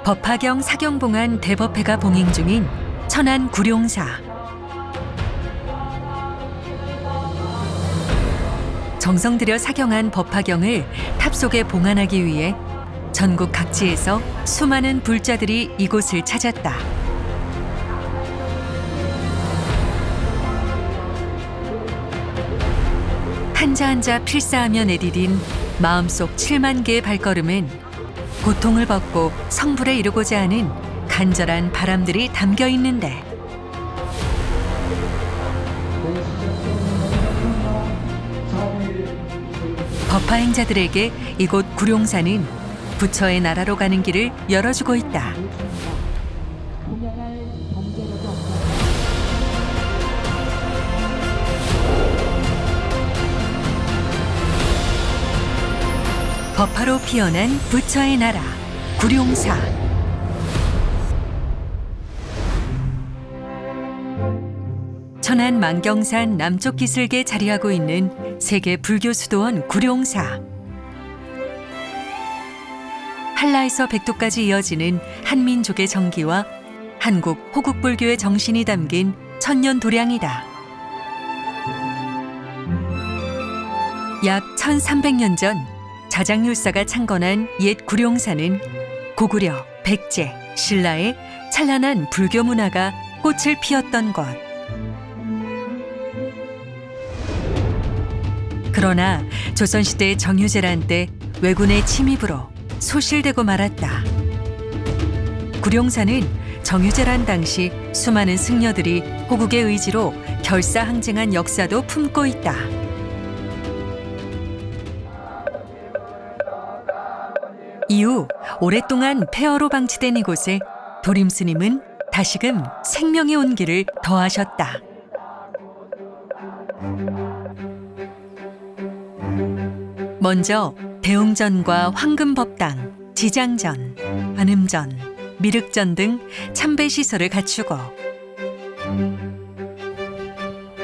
법화경 사경봉안 대법회가 봉행 중인 천안 구룡사. 정성 들여 사경한 법화경을 탑 속에 봉안하기 위해 전국 각지에서 수많은 불자들이 이곳을 찾았다. 한자 한자 필사하며 내디딘 마음속 7만 개의 발걸음은 고통을 벗고 성불에 이르고자 하는 간절한 바람들이 담겨 있는데, 법화행자들에게 이곳 구룡사는 부처의 나라로 가는 길을 열어주고 있다. 법화로 피어난 부처의 나라 구룡사. 천안 만경산 남쪽 기슭에 자리하고 있는 세계 불교 수도원 구룡사. 한라에서 백도까지 이어지는 한민족의 정기와 한국 호국불교의 정신이 담긴 천년 도량이다. 약 1300년 전 자장율사가 창건한 옛 구룡사는 고구려, 백제, 신라의 찬란한 불교 문화가 꽃을 피웠던 곳. 그러나 조선시대 정유재란 때 왜군의 침입으로 소실되고 말았다. 구룡사는 정유재란 당시 수많은 승려들이 호국의 의지로 결사항쟁한 역사도 품고 있다. 이후 오랫동안 폐허로 방치된 이곳에 도림스님은 다시금 생명의 온기를 더하셨다. 먼저 대웅전과 황금법당, 지장전, 관음전, 미륵전 등 참배시설을 갖추고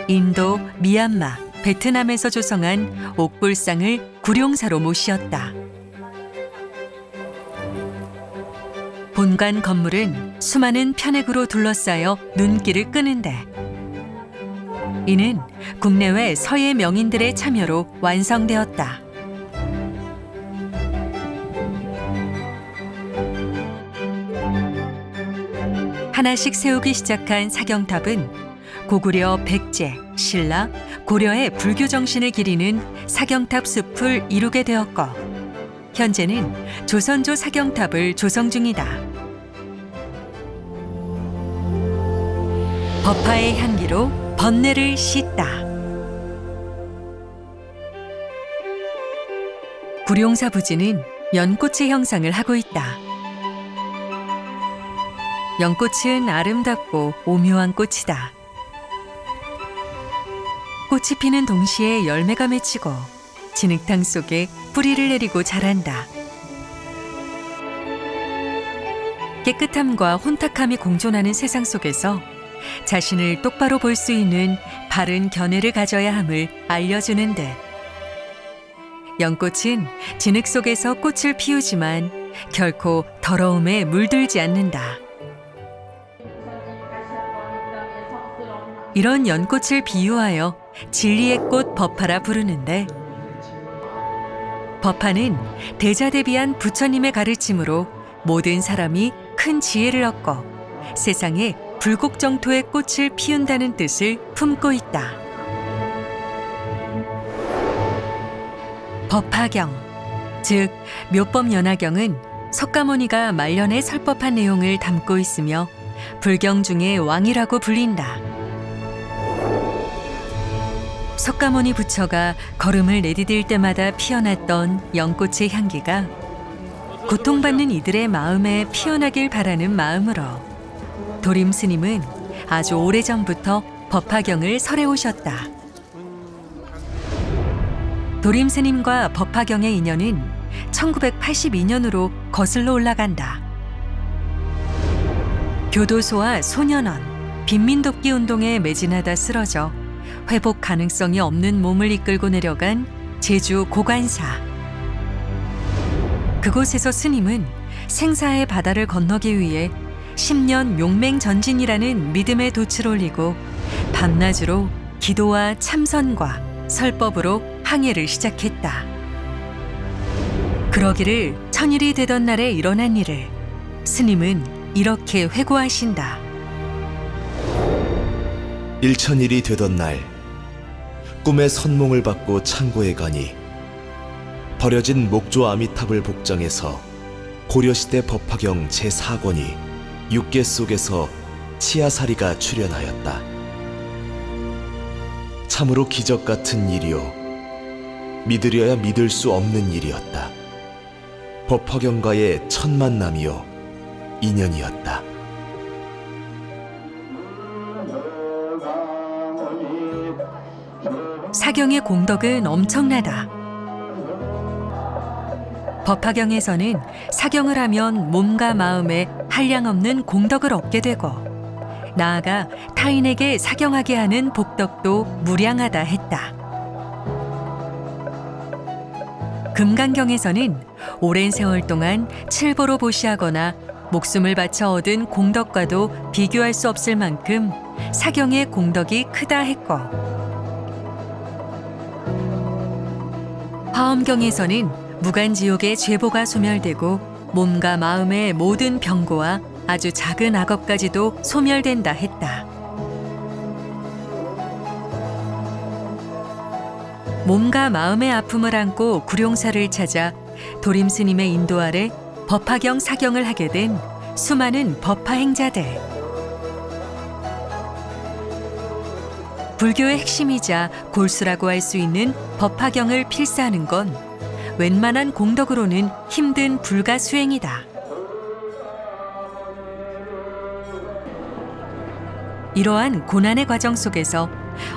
인도, 미얀마, 베트남에서 조성한 옥불상을 구룡사로 모시었다. 본관 건물은 수많은 편액으로 둘러싸여 눈길을 끄는데, 이는 국내외 서예 명인들의 참여로 완성되었다. 하나씩 세우기 시작한 사경탑은 고구려, 백제, 신라, 고려의 불교 정신을 기리는 사경탑 숲을 이루게 되었고, 현재는 조선조 사경탑을 조성 중이다. 법화의 향기로 번뇌를 씻다. 구룡사 부지는 연꽃의 형상을 하고 있다. 연꽃은 아름답고 오묘한 꽃이다. 꽃이 피는 동시에 열매가 맺히고 진흙탕 속에 뿌리를 내리고 자란다. 깨끗함과 혼탁함이 공존하는 세상 속에서 자신을 똑바로 볼 수 있는 바른 견해를 가져야 함을 알려주는데, 연꽃은 진흙 속에서 꽃을 피우지만 결코 더러움에 물들지 않는다. 이런 연꽃을 비유하여 진리의 꽃 법화라 부르는데, 법화는 대자대비한 부처님의 가르침으로 모든 사람이 큰 지혜를 얻고 세상에 불국정토의 꽃을 피운다는 뜻을 품고 있다. 법화경, 즉 묘법연화경은 석가모니가 말년에 설법한 내용을 담고 있으며 불경 중의 왕이라고 불린다. 석가모니 부처가 걸음을 내디딜 때마다 피어났던 연꽃의 향기가 고통받는 이들의 마음에 피어나길 바라는 마음으로 도림스님은 아주 오래전부터 법화경을 설해 오셨다. 도림스님과 법화경의 인연은 1982년으로 거슬러 올라간다. 교도소와 소년원, 빈민돕기 운동에 매진하다 쓰러져 회복 가능성이 없는 몸을 이끌고 내려간 제주 고관사. 그곳에서 스님은 생사의 바다를 건너기 위해 10년 용맹전진이라는 믿음의 돛을 올리고 밤낮으로 기도와 참선과 설법으로 항해를 시작했다. 그러기를 천일이 되던 날에 일어난 일을 스님은 이렇게 회고하신다. 일천일이 되던 날 꿈에 선몽을 받고 창고에 가니 버려진 목조 아미탑을 복장해서 고려시대 법화경 제4권이 육계 속에서 치아사리가 출현하였다. 참으로 기적 같은 일이요 믿으려야 믿을 수 없는 일이었다. 법화경과의 첫 만남이요 인연이었다. 사경의 공덕은 엄청나다. 법화경에서는 사경을 하면 몸과 마음에 한량없는 공덕을 얻게 되고 나아가 타인에게 사경하게 하는 복덕도 무량하다 했다. 금강경에서는 오랜 세월 동안 칠보로 보시하거나 목숨을 바쳐 얻은 공덕과도 비교할 수 없을 만큼 사경의 공덕이 크다 했고 화엄경에서는 무간지옥의 죄보가 소멸되고 몸과 마음의 모든 병고와 아주 작은 악업까지도 소멸된다 했다. 몸과 마음의 아픔을 안고 구룡사를 찾아 도림스님의 인도 아래 법화경 사경을 하게 된 수많은 법화행자들. 불교의 핵심이자 골수라고 할 수 있는 법화경을 필사하는 건 웬만한 공덕으로는 힘든 불가수행이다. 이러한 고난의 과정 속에서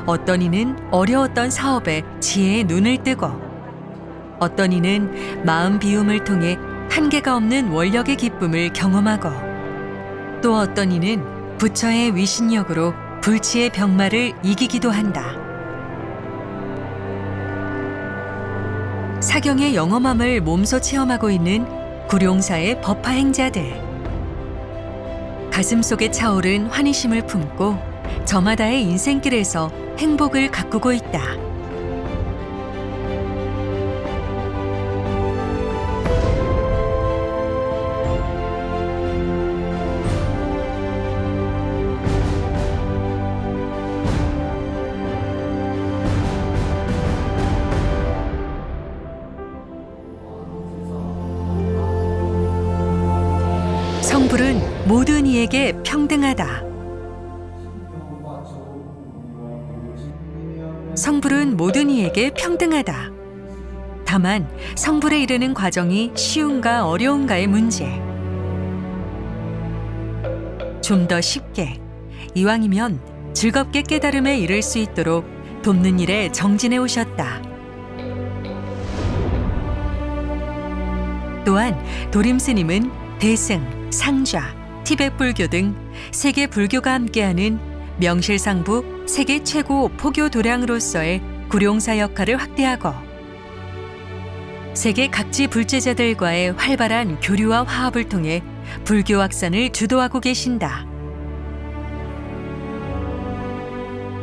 어떤 이는 어려웠던 사업에 지혜의 눈을 뜨고 어떤 이는 마음 비움을 통해 한계가 없는 원력의 기쁨을 경험하고 또 어떤 이는 부처의 위신력으로 불치의 병마를 이기기도 한다. 사경의 영험함을 몸소 체험하고 있는 구룡사의 법화행자들. 가슴속에 차오른 환희심을 품고 저마다의 인생길에서 행복을 가꾸고 있다. 성불은 모든 이에게 평등하다. 성불은 모든 이에게 평등하다. 다만 성불에 이르는 과정이 쉬운가 어려운가의 문제. 좀 더 쉽게, 이왕이면 즐겁게 깨달음에 이를 수 있도록 돕는 일에 정진해 오셨다. 또한 도림스님은 대승, 상좌, 티베트 불교 등 세계 불교가 함께하는 명실상부 세계 최고 포교 도량으로서의 구룡사 역할을 확대하고 세계 각지 불제자들과의 활발한 교류와 화합을 통해 불교 확산을 주도하고 계신다.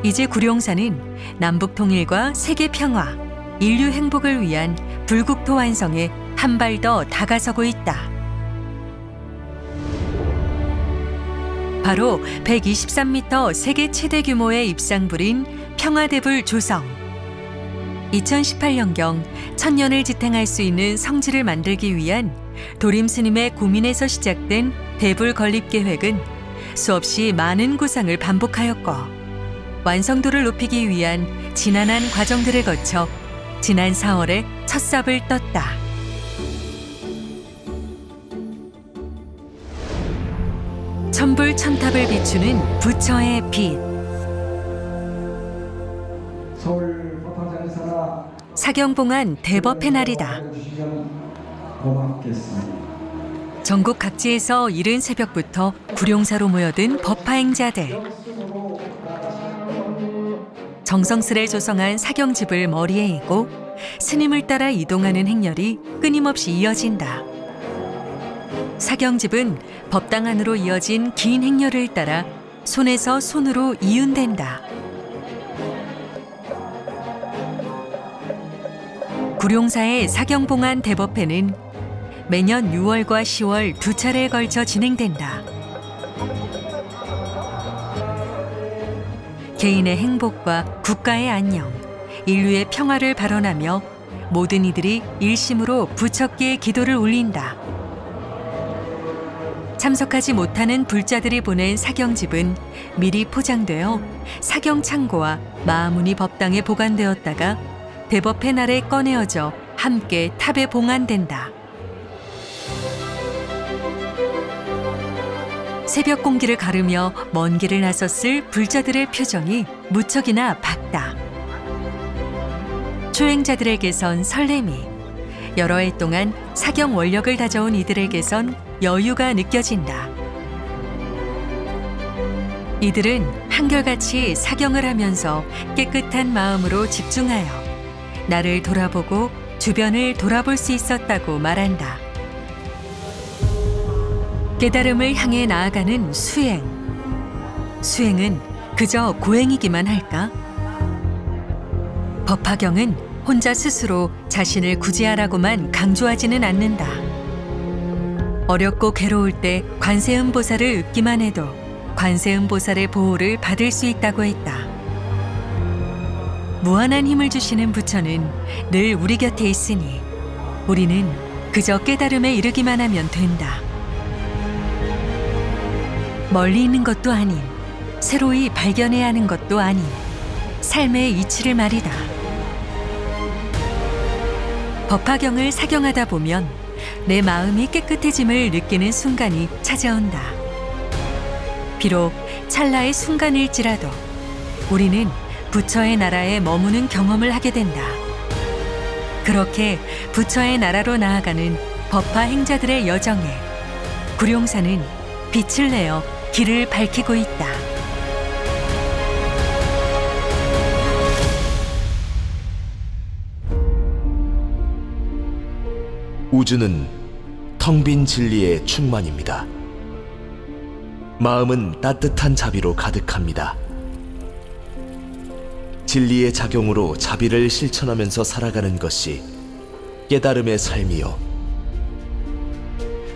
이제 구룡사는 남북 통일과 세계 평화, 인류 행복을 위한 불국토 완성에 한 발 더 다가서고 있다. 바로 123m 세계 최대 규모의 입상불인 평화대불 조성. 2018년경 천년을 지탱할 수 있는 성지를 만들기 위한 도림스님의 고민에서 시작된 대불 건립 계획은 수없이 많은 구상을 반복하였고 완성도를 높이기 위한 지난한 과정들을 거쳐 지난 4월에 첫 삽을 떴다. 천불천탑을 비추는 부처의 빛. 서울 법화장에서나 사경봉안 대법의 날이다. 고맙겠습니다. 전국 각지에서 이른 새벽부터 구룡사로 모여든 법화행자들. 정성스레 조성한 사경집을 머리에 이고 스님을 따라 이동하는 행렬이 끊임없이 이어진다. 사경집은 법당 안으로 이어진 긴 행렬을 따라 손에서 손으로 이윤된다. 구룡사의 사경봉안 대법회는 매년 6월과 10월 두 차례에 걸쳐 진행된다. 개인의 행복과 국가의 안녕, 인류의 평화를 발언하며 모든 이들이 일심으로 부처께 기도를 올린다. 참석하지 못하는 불자들이 보낸 사경집은 미리 포장되어 사경창고와 마하무니 법당에 보관되었다가 대법회 날에 꺼내어져 함께 탑에 봉안된다. 새벽 공기를 가르며 먼 길을 나섰을 불자들의 표정이 무척이나 밝다. 초행자들에게선 설렘이, 여러 해 동안 사경 원력을 다져온 이들에게선 여유가 느껴진다. 이들은 한결같이 사경을 하면서 깨끗한 마음으로 집중하여 나를 돌아보고 주변을 돌아볼 수 있었다고 말한다. 깨달음을 향해 나아가는 수행. 수행은 그저 고행이기만 할까? 법화경은 혼자 스스로 자신을 구제하라고만 강조하지는 않는다. 어렵고 괴로울 때 관세음보살을 읊기만 해도 관세음보살의 보호를 받을 수 있다고 했다. 무한한 힘을 주시는 부처는 늘 우리 곁에 있으니 우리는 그저 깨달음에 이르기만 하면 된다. 멀리 있는 것도 아닌, 새로이 발견해야 하는 것도 아닌 삶의 이치를 말이다. 법화경을 사경하다 보면 내 마음이 깨끗해짐을 느끼는 순간이 찾아온다. 비록 찰나의 순간일지라도 우리는 부처의 나라에 머무는 경험을 하게 된다. 그렇게 부처의 나라로 나아가는 법화 행자들의 여정에 구룡사는 빛을 내어 길을 밝히고 있다. 우주는 텅 빈 진리의 충만입니다. 마음은 따뜻한 자비로 가득합니다. 진리의 작용으로 자비를 실천하면서 살아가는 것이 깨달음의 삶이요,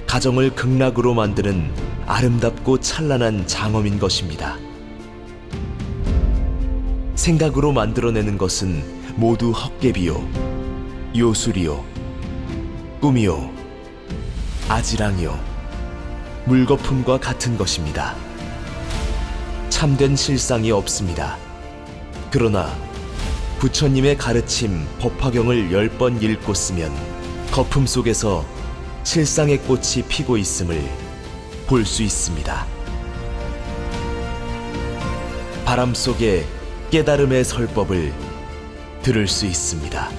가정을 극락으로 만드는 아름답고 찬란한 장엄인 것입니다. 생각으로 만들어내는 것은 모두 헛개비요, 요술이요, 꿈이요, 아지랑이요, 물거품과 같은 것입니다. 참된 실상이 없습니다. 그러나 부처님의 가르침 법화경을 10번 읽고 쓰면 거품 속에서 실상의 꽃이 피고 있음을 볼 수 있습니다. 바람 속에 깨달음의 설법을 들을 수 있습니다.